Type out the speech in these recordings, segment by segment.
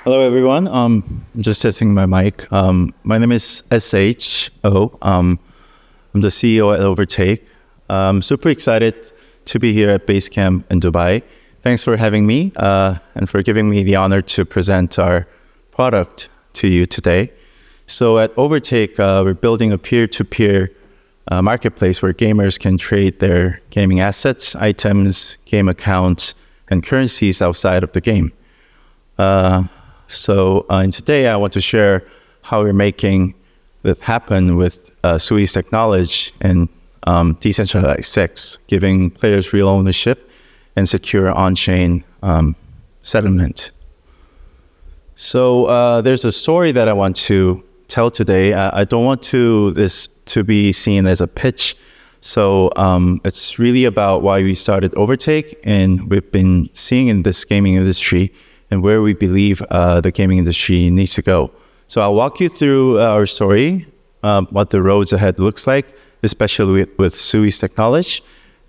Hello, everyone. I'm just testing my mic. My name is SHO. I'm the CEO at Overtake. I'm super excited to be here at Basecamp in Dubai. Thanks for having me and for giving me the honor to present our product to you today. So at Overtake, we're building a peer-to-peer marketplace where gamers can trade their gaming assets, items, game accounts, and currencies outside of the game. And today I want to share how we're making that happen with Sui's technology and decentralized SEX, giving players real ownership and secure on-chain settlement. So there's a story that I want to tell today. I don't want this to be seen as a pitch. So it's really about why we started Overtake, and we've been seeing in this gaming industry and where we believe the gaming industry needs to go. So I'll walk you through our story, what the roads ahead looks like, especially with Sui's technology.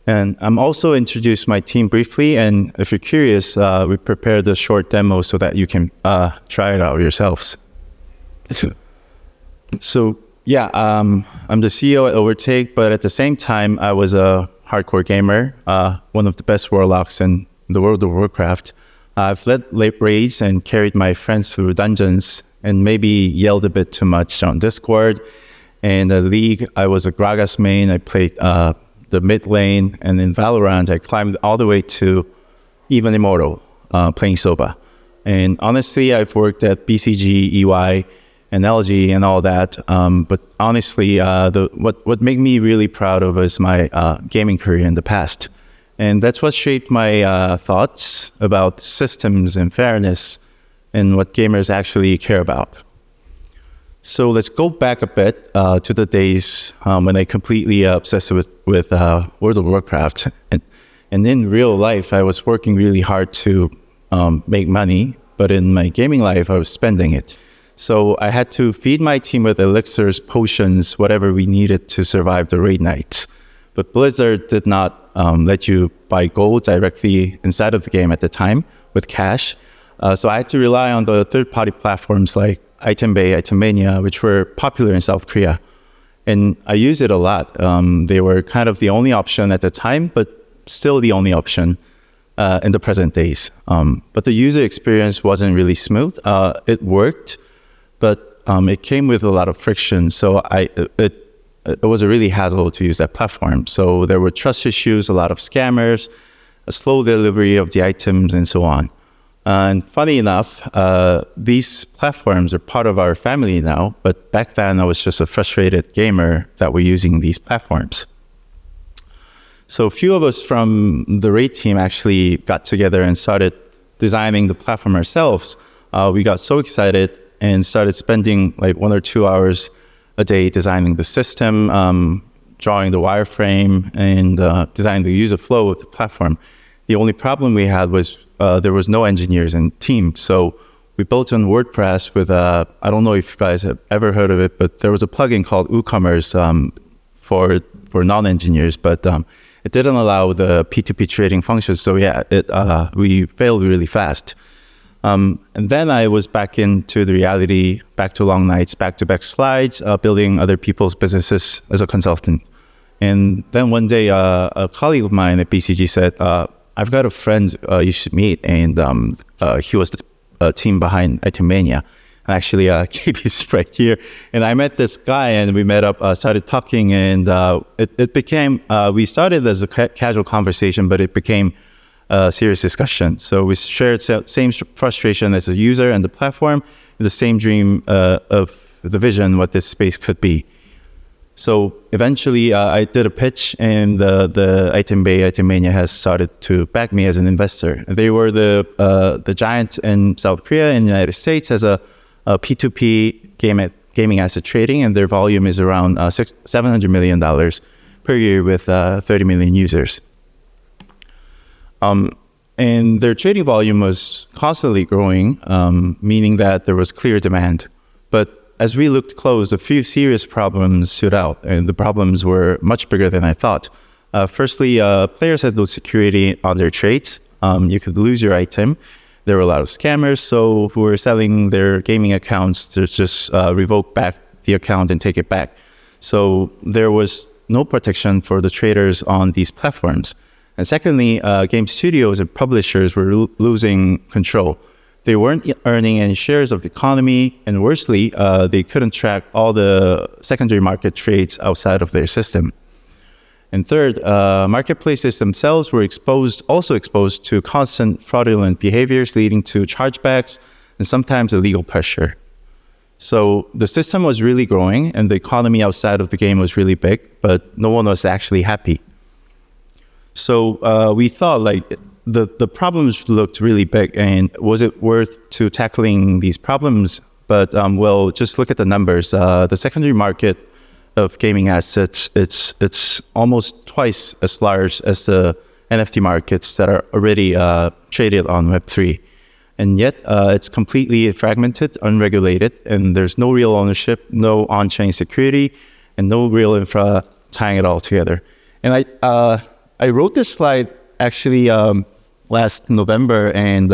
And I'm also introduce my team briefly. And if you're curious, we prepared a short demo so that you can try it out yourselves. So yeah, I'm the CEO at Overtake, but at the same time, I was a hardcore gamer, one of the best warlocks in the World of Warcraft. I've led late raids and carried my friends through dungeons and maybe yelled a bit too much on Discord. And the League, I was a Gragas main. I played the mid lane, and in Valorant, I climbed all the way to even Immortal, playing Soba. And honestly, I've worked at BCG, EY, and LG and all that. But honestly, what made me really proud of is my gaming career in the past. And that's what shaped my thoughts about systems and fairness and what gamers actually care about. So let's go back a bit to the days when I completely obsessed with World of Warcraft. And in real life, I was working really hard to make money, but in my gaming life, I was spending it. So I had to feed my team with elixirs, potions, whatever we needed to survive the raid nights. But Blizzard did not let you buy gold directly inside of the game at the time with cash. So I had to rely on the third-party platforms like Itembay, Itemania, which were popular in South Korea. And I used it a lot. They were kind of the only option at the time, but still the only option in the present days. But the user experience wasn't really smooth. It worked, but it came with a lot of friction. So it was a really hassle to use that platform. So there were trust issues, a lot of scammers, a slow delivery of the items, and so on. And funny enough, these platforms are part of our family now, but back then I was just a frustrated gamer that were using these platforms. So a few of us from the raid team actually got together and started designing the platform ourselves. We got so excited and started spending like 1 or 2 hours a day designing the system, drawing the wireframe, and designing the user flow of the platform. The only problem we had was there was no engineers in the team. So we built on WordPress with, I don't know if you guys have ever heard of it, but there was a plugin called WooCommerce for non-engineers, but it didn't allow the P2P trading functions. So yeah, we failed really fast. And then I was back into the reality, back to long nights, back-to-back slides, building other people's businesses as a consultant. And then one day, a colleague of mine at BCG said, I've got a friend you should meet. And he was the team behind Itemania. I actually gave his right here. And I met this guy, and we met up, started talking, and it became, we started as a casual conversation, but it became a serious discussion. So we shared same frustration as a user and the platform, and the same dream of the vision, what this space could be. So eventually I did a pitch, and the Itemania has started to back me as an investor. They were the giant in South Korea and the United States as a P2P gaming asset trading, and their volume is around $700 million per year with 30 million users. And their trading volume was constantly growing, meaning that there was clear demand. But as we looked close, a few serious problems stood out, and the problems were much bigger than I thought. Firstly, players had no security on their trades. You could lose your item. there were a lot of scammers, so who were selling their gaming accounts to just revoke back the account and take it back. So there was no protection for the traders on these platforms. And secondly, game studios and publishers were losing control. They weren't earning any shares of the economy, and worsely, they couldn't track all the secondary market trades outside of their system. And third, marketplaces themselves were also exposed to constant fraudulent behaviors, leading to chargebacks and sometimes illegal pressure. So the system was really growing, and the economy outside of the game was really big, but no one was actually happy. So we thought, like, the problems looked really big, and was it worth to tackling these problems? But well, just look at the numbers. The secondary market of gaming assets, it's almost twice as large as the NFT markets that are already traded on Web3. And yet it's completely fragmented, unregulated, and there's no real ownership, no on-chain security, and no real infra tying it all together. And I wrote this slide actually last November, and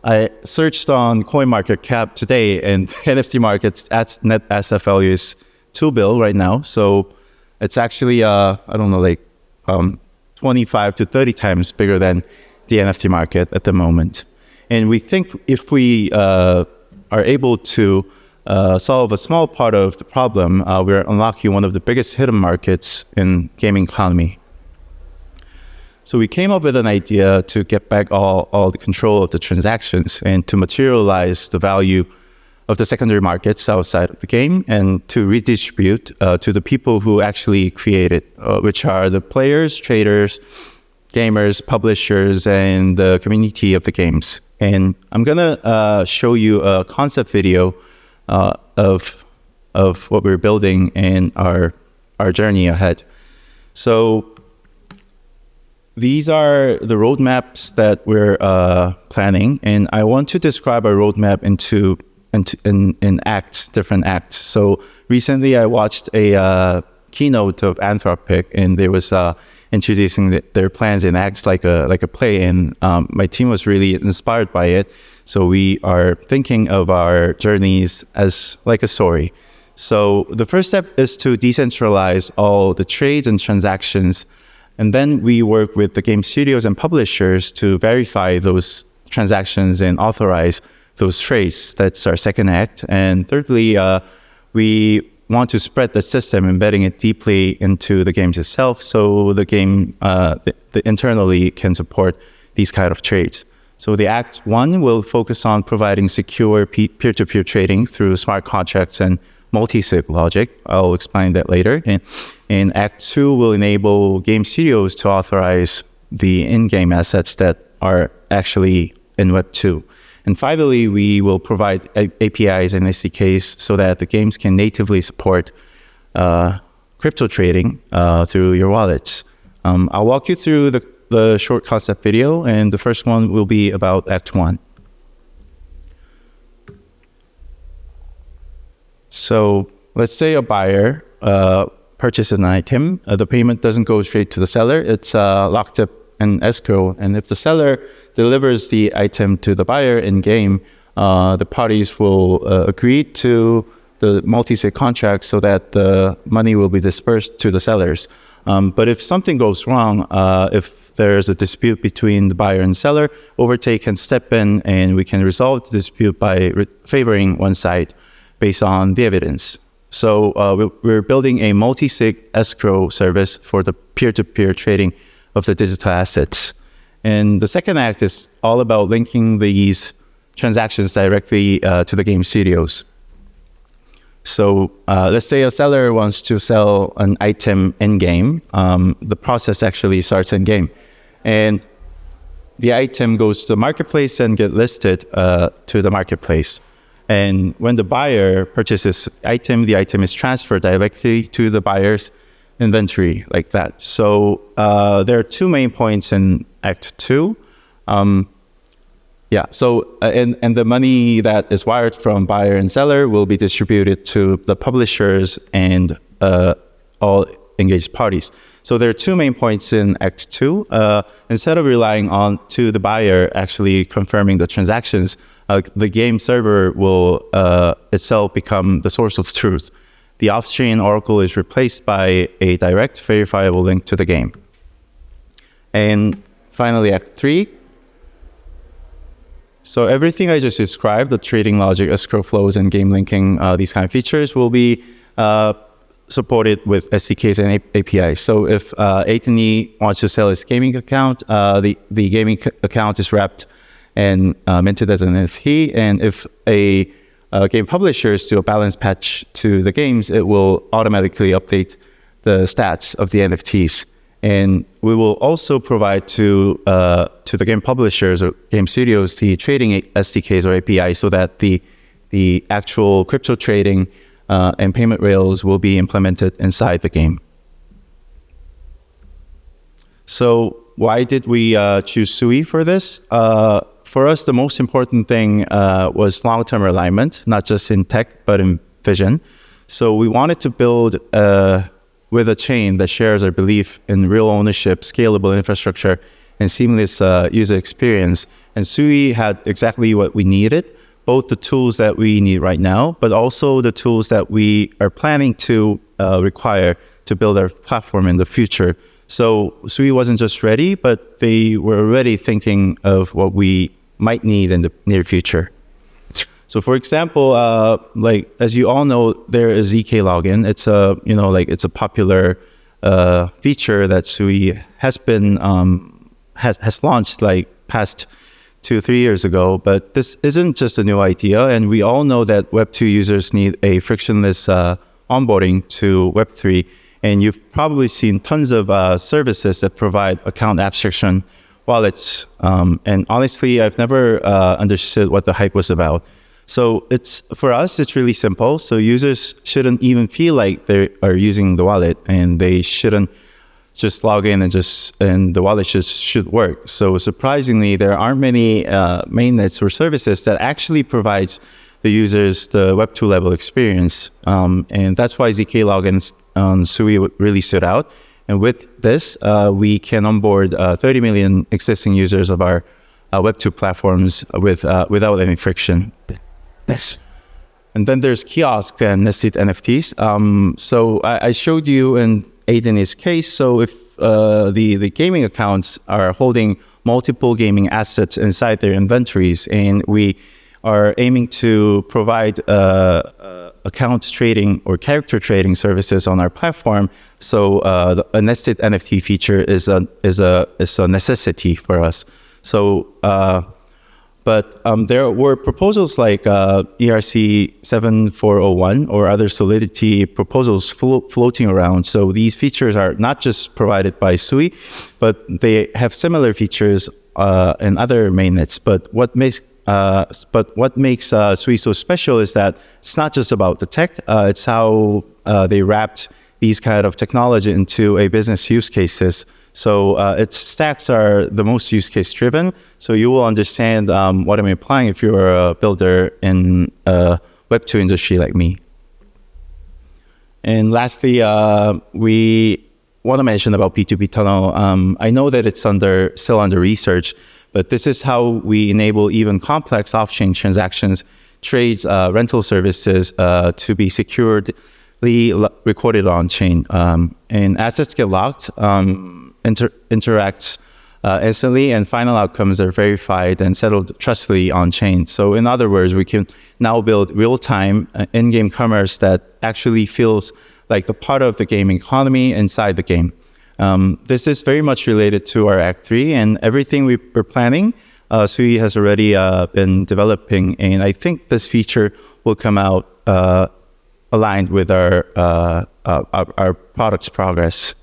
I searched on CoinMarketCap today, and NFT markets net asset value is $2 billion right now. So it's actually, I don't know, like 25 to 30 times bigger than the NFT market at the moment. And we think if we are able to solve a small part of the problem, we're unlocking one of the biggest hidden markets in gaming economy. So we came up with an idea to get back all the control of the transactions and to materialize the value of the secondary markets outside of the game, and to redistribute to the people who actually create it, which are the players, traders, gamers, publishers, and the community of the games. And I'm gonna show you a concept video of what we're building and our journey ahead. So these are the roadmaps that we're planning, and I want to describe our roadmap in acts, different acts. So recently I watched a keynote of Anthropic, and they was introducing their plans in acts like a play, and my team was really inspired by it. So we are thinking of our journeys as like a story. So the first step is to decentralize all the trades and transactions, and then we work with the game studios and publishers to verify those transactions and authorize those trades. That's our second act. And thirdly, we want to spread the system, embedding it deeply into the games itself, so the game the internally can support these kind of trades. So the Act 1 will focus on providing secure peer-to-peer trading through smart contracts and multi-sig logic. I'll explain that later. And Act 2 will enable game studios to authorize the in-game assets that are actually in Web 2. And finally, we will provide APIs and SDKs so that the games can natively support crypto trading through your wallets. I'll walk you through the short concept video, and the first one will be about Act 1. So let's say a buyer purchases an item. The payment doesn't go straight to the seller. It's locked up in escrow. And if the seller delivers the item to the buyer in game, the parties will agree to the multi-sig contract so that the money will be dispersed to the sellers. But if something goes wrong, if there's a dispute between the buyer and seller, Overtake can step in and we can resolve the dispute by favoring one side based on the evidence. So we're building a multi-sig escrow service for the peer-to-peer trading of the digital assets. And the second act is all about linking these transactions directly to the game studios. So let's say a seller wants to sell an item in-game. The process actually starts in-game. And the item goes to the marketplace and get listed to the marketplace. And when the buyer purchases the item is transferred directly to the buyer's inventory, like that. So there are two main points in Act 2. And the money that is wired from buyer and seller will be distributed to the publishers and all engaged parties. So there are two main points in Act 2. Instead of relying on to the buyer actually confirming the transactions, the game server will itself become the source of truth. The off-chain oracle is replaced by a direct verifiable link to the game. And finally, Act 3. So everything I just described, the trading logic, escrow flows, and game linking, these kind of features will be supported with SDKs and APIs. So if Anthony wants to sell his gaming account, the gaming account is wrapped and minted as an NFT. And if a game publisher is to do a balance patch to the games, it will automatically update the stats of the NFTs. And we will also provide to the game publishers or game studios the trading SDKs or APIs so that the actual crypto trading and payment rails will be implemented inside the game. So why did we choose Sui for this? For us, the most important thing was long-term alignment, not just in tech, but in vision. So we wanted to build with a chain that shares our belief in real ownership, scalable infrastructure, and seamless user experience. And Sui had exactly what we needed, both the tools that we need right now, but also the tools that we are planning to require to build our platform in the future. So Sui wasn't just ready, but they were already thinking of what we might need in the near future. So for example, like as you all know, there is ZK login. It's a it's a popular feature that Sui has been has launched like past 2-3 years ago. But this isn't just a new idea, and we all know that Web2 users need a frictionless onboarding to Web3. And you've probably seen tons of services that provide account abstraction wallets. And honestly, I've never understood what the hype was about. So for us, it's really simple. So users shouldn't even feel like they are using the wallet, and they shouldn't just log in and the wallet should work. So surprisingly, there aren't many mainnets or services that actually provides the users the Web2 level experience. And that's why ZK logins on Sui really stood out. And with this, we can onboard 30 million existing users of our Web2 platforms without any friction. Yes. And then there's kiosk and nested NFTs. So I showed you in Aiden's case. So if the gaming accounts are holding multiple gaming assets inside their inventories, and we are aiming to provide account trading or character trading services on our platform. So a nested NFT feature is a necessity for us. So but there were proposals like ERC 7401 or other Solidity proposals floating around. So these features are not just provided by Sui, but they have similar features in other mainnets. But what makes Sui so special is that it's not just about the tech. It's how they wrapped these kind of technology into a business use cases. So its stacks are the most use case driven. So you will understand what I'm implying if you're a builder in a Web2 industry like me. And lastly, we want to mention about P2P tunnel. I know that it's still under research, but this is how we enable even complex off-chain transactions, trades, rental services to be securely recorded on-chain. And assets get locked, interacts instantly, and final outcomes are verified and settled trustfully on-chain. So in other words, we can now build real-time in-game commerce that actually feels like the part of the gaming economy inside the game. This is very much related to our Act 3, and everything we were planning, Sui has already been developing, and I think this feature will come out aligned with our product's progress.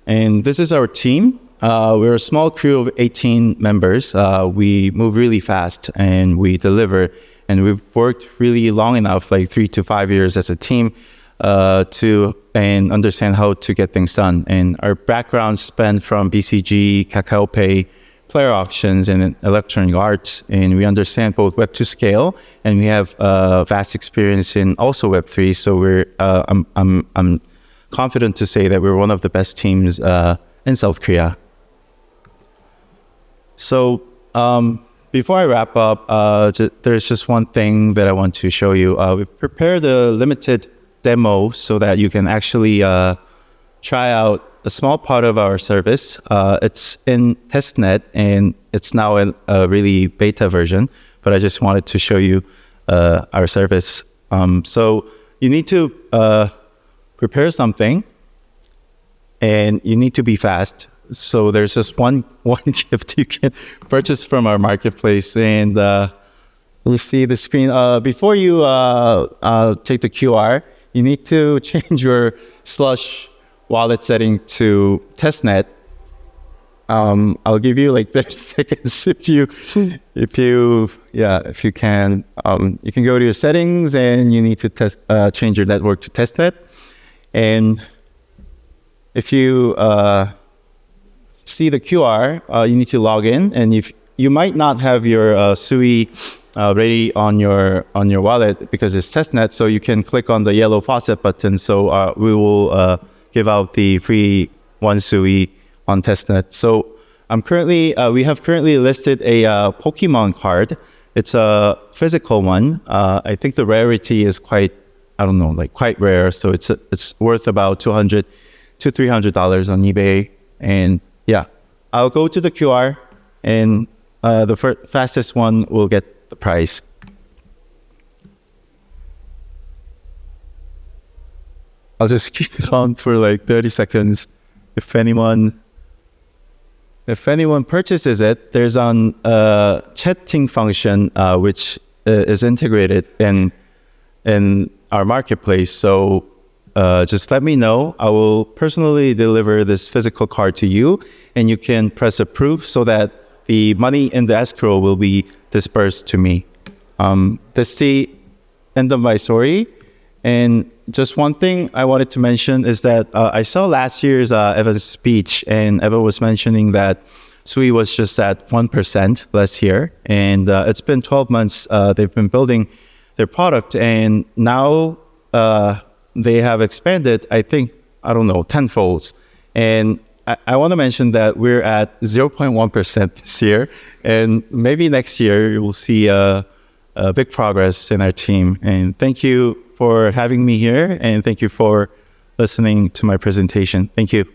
And this is our team. We're a small crew of 18 members. We move really fast and we deliver. And we've worked really long enough, like 3 to 5 years as a team, to understand how to get things done. And our background span from BCG, Kakao Pay, player auctions, and electronic arts. And we understand both Web2 scale, and we have vast experience in also Web3. So I'm confident to say that we're one of the best teams in South Korea. So before I wrap up, there's just one thing that I want to show you. We've prepared a limited demo so that you can actually try out a small part of our service. It's in testnet, and it's now in a really beta version, but I just wanted to show you our service. So you need to prepare something, and you need to be fast. So there's just one gift you can purchase from our marketplace, and you'll see the screen. Before you take the QR, you need to change your Slush wallet setting to testnet. I'll give you like 30 seconds if you can. You can go to your settings, and you need to change your network to testnet. And if you see the QR, you need to log in, and if you might not have your Sui ready on your wallet because it's testnet, so you can click on the yellow faucet button. So we will give out the free one Sui on testnet. So we have currently listed a Pokemon card. It's a physical one. I think the rarity is quite rare. So it's worth about $200 to $300 on eBay. And yeah, I'll go to the QR, and the fastest one will get the prize. I'll just keep it on for like 30 seconds. If anyone purchases it, there's a chatting function which is integrated in our marketplace. So just let me know. I will personally deliver this physical card to you, and you can press approve so that the money in the escrow will be dispersed to me. That's the end of my story. And just one thing I wanted to mention is that I saw last year's Evan's speech, and Evan was mentioning that Sui was just at 1% last year. And it's been 12 months. They've been building their product, and now they have expanded, I think, tenfolds. And I want to mention that we're at 0.1% this year, and maybe next year you will see a big progress in our team. And thank you for having me here, and thank you for listening to my presentation. Thank you.